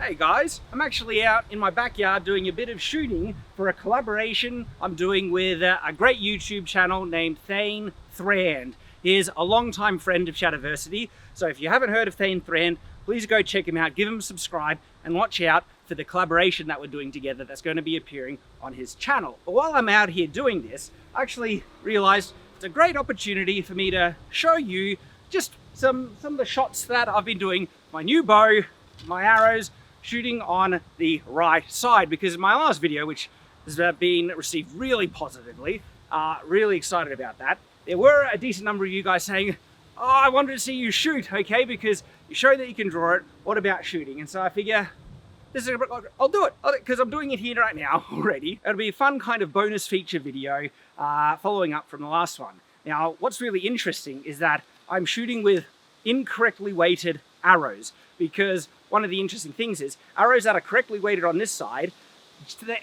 Hey guys, I'm actually out in my backyard doing a bit of shooting for a collaboration I'm doing with a great YouTube channel named Thane Thrand. He's a longtime friend of Shadiversity, so if you haven't heard of Thane Thrand, please go check him out, give him a subscribe, and watch out for the collaboration that we're doing together that's going to be appearing on his channel. But while I'm out here doing this, I actually realized it's a great opportunity for me to show you just some of the shots that I've been doing, my new bow, my arrows, shooting on the right side, because in my last video, which has been received really positively, really excited about that, there were a decent number of you guys saying, oh, I wanted to see you shoot, okay, because you show that you can draw it, what about shooting? And so I figure, I'll do it, because I'm doing it here right now already. It'll be a fun kind of bonus feature video following up from the last one. Now, what's really interesting is that I'm shooting with incorrectly weighted arrows, because one of the interesting things is arrows that are correctly weighted on this side,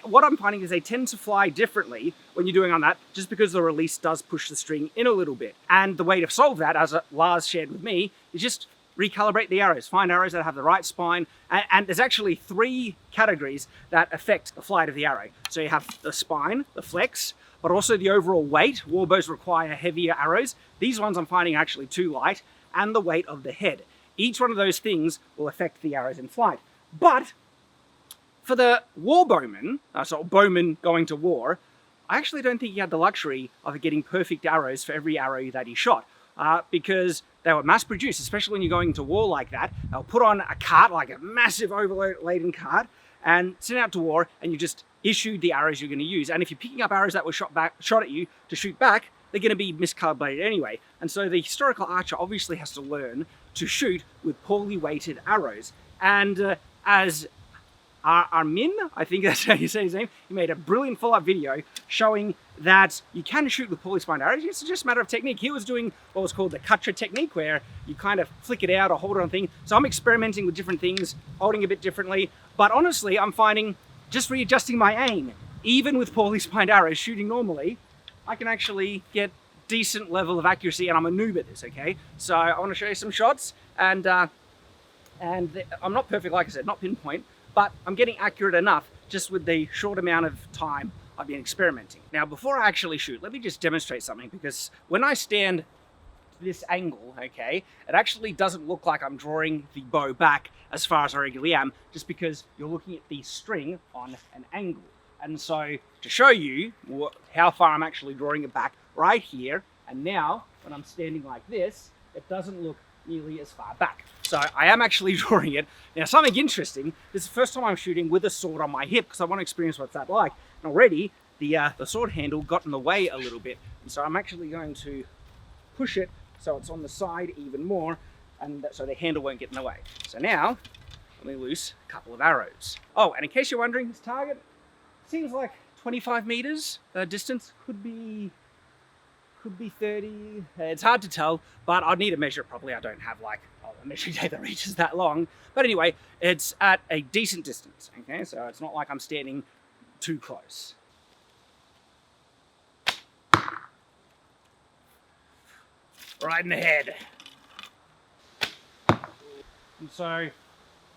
what I'm finding is they tend to fly differently when you're doing on that, just because the release does push the string in a little bit. And the way to solve that, as Lars shared with me, is just recalibrate the arrows, find arrows that have the right spine, and there's actually 3 categories that affect the flight of the arrow. So you have the spine, the flex, but also the overall weight. Warbows require heavier arrows. These ones I'm finding are actually too light, and the weight of the head. Each one of those things will affect the arrows in flight. But for the war bowman, so bowman going to war, I actually don't think he had the luxury of getting perfect arrows for every arrow that he shot, because they were mass produced, especially when you're going to war like that. They'll put on a cart, like a massive overladen cart, and send out to war, and you just issued the arrows you're going to use. And if you're picking up arrows that were shot at you to shoot back, they're going to be miscalibrated anyway. And so the historical archer obviously has to learn to shoot with poorly weighted arrows. And as Armin, I think that's how you say his name, he made a brilliant follow-up video showing that you can shoot with poorly spined arrows. It's just a matter of technique. He was doing what was called the Katra technique, where you kind of flick it out or hold it on thing. So I'm experimenting with different things, holding a bit differently. But honestly, I'm finding just readjusting my aim, even with poorly spined arrows shooting normally, I can actually get decent level of accuracy, and I'm a noob at this, okay? So I want to show you some shots, and I'm not perfect, like I said, not pinpoint, but I'm getting accurate enough just with the short amount of time I've been experimenting. Now, before I actually shoot, let me just demonstrate something, because when I stand this angle, okay, it actually doesn't look like I'm drawing the bow back as far as I regularly am, just because you're looking at the string on an angle. And so to show you how far I'm actually drawing it back right here, and now when I'm standing like this, it doesn't look nearly as far back. So I am actually drawing it. Now, something interesting, this is the first time I'm shooting with a sword on my hip, because I want to experience what's that like. And already the sword handle got in the way a little bit. And so I'm actually going to push it so it's on the side even more, and so the handle won't get in the way. So now, let me loose a couple of arrows. Oh, and in case you're wondering, this target seems like 25 meters. The distance could be 30. It's hard to tell, but I'd need to measure it properly. I don't have like a measuring tape that reaches that long. But anyway, it's at a decent distance, okay? So it's not like I'm standing too close. Right in the head. And so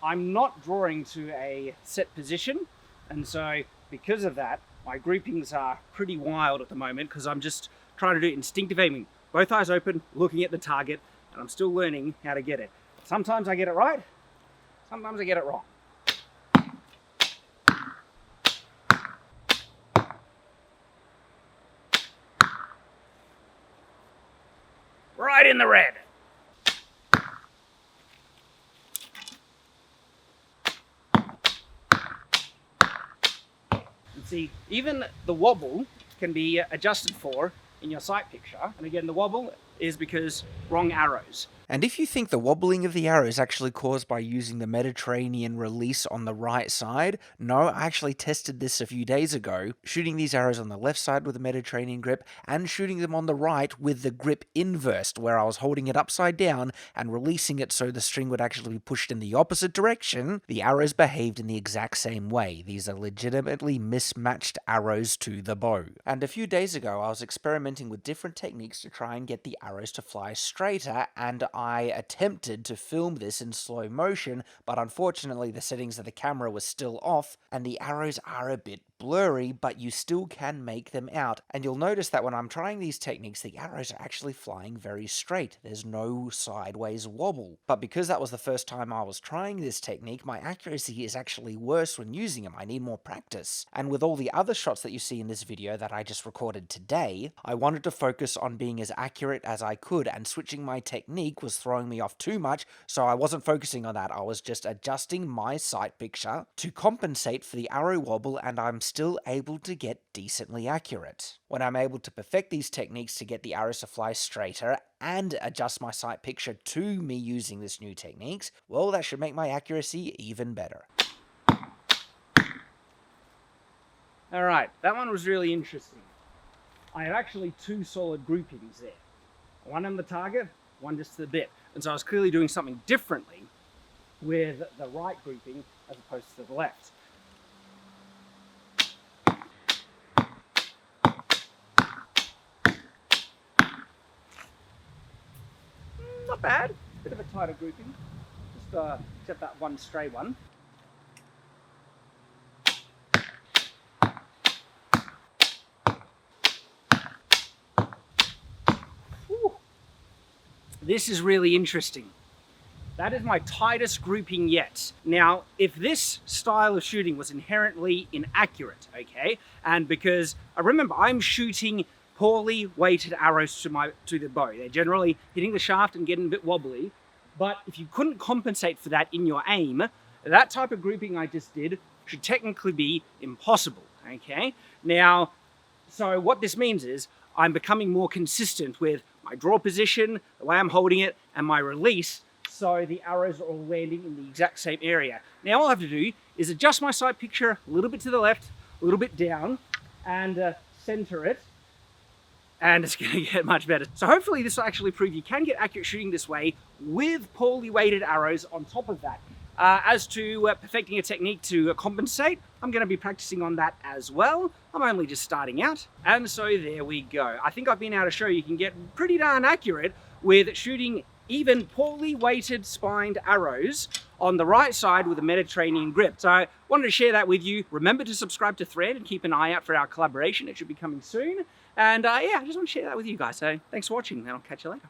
I'm not drawing to a set position, and so because of that, my groupings are pretty wild at the moment, because I'm just trying to do instinctive aiming. Both eyes open, looking at the target, and I'm still learning how to get it. Sometimes I get it right, sometimes I get it wrong. Right in the red. See, even the wobble can be adjusted for in your sight picture. And again, the wobble is because wrong arrows. And if you think the wobbling of the arrow is actually caused by using the Mediterranean release on the right side, no, I actually tested this a few days ago, shooting these arrows on the left side with the Mediterranean grip and shooting them on the right with the grip inversed, where I was holding it upside down and releasing it so the string would actually be pushed in the opposite direction. The arrows behaved in the exact same way. These are legitimately mismatched arrows to the bow. And a few days ago, I was experimenting with different techniques to try and get the arrows to fly straighter, and I attempted to film this in slow motion, but unfortunately the settings of the camera were still off, and the arrows are a bit blurry, but you still can make them out. And you'll notice that when I'm trying these techniques, the arrows are actually flying very straight. There's no sideways wobble. But because that was the first time I was trying this technique, my accuracy is actually worse when using them. I need more practice. And with all the other shots that you see in this video that I just recorded today, I wanted to focus on being as accurate as I could, and switching my technique was throwing me off too much, so I wasn't focusing on that. I was just adjusting my sight picture to compensate for the arrow wobble, and I'm still able to get decently accurate. When I'm able to perfect these techniques to get the arrows to fly straighter and adjust my sight picture to me using this new techniques, well, that should make my accuracy even better. Alright, that one was really interesting. I have actually two solid groupings there. One on the target, one just to the bit. And so I was clearly doing something differently with the right grouping as opposed to the left. Not bad. Bit of a tighter grouping. Just except that one stray one. Whew. This is really interesting. That is my tightest grouping yet. Now, if this style of shooting was inherently inaccurate, okay, and because I remember I'm shooting poorly weighted arrows to the bow. They're generally hitting the shaft and getting a bit wobbly. But if you couldn't compensate for that in your aim, that type of grouping I just did should technically be impossible, okay? Now, so what this means is I'm becoming more consistent with my draw position, the way I'm holding it, and my release, so the arrows are all landing in the exact same area. Now all I have to do is adjust my sight picture a little bit to the left, a little bit down, and center it, and it's going to get much better. So hopefully this will actually prove you can get accurate shooting this way with poorly weighted arrows on top of that. As to perfecting a technique to compensate, I'm going to be practicing on that as well. I'm only just starting out. And so there we go. I think I've been able to show you can get pretty darn accurate with shooting even poorly weighted spined arrows on the right side with a Mediterranean grip. So I wanted to share that with you. Remember to subscribe to Thread and keep an eye out for our collaboration. It should be coming soon. And yeah, I just want to share that with you guys. So thanks for watching, and I'll catch you later.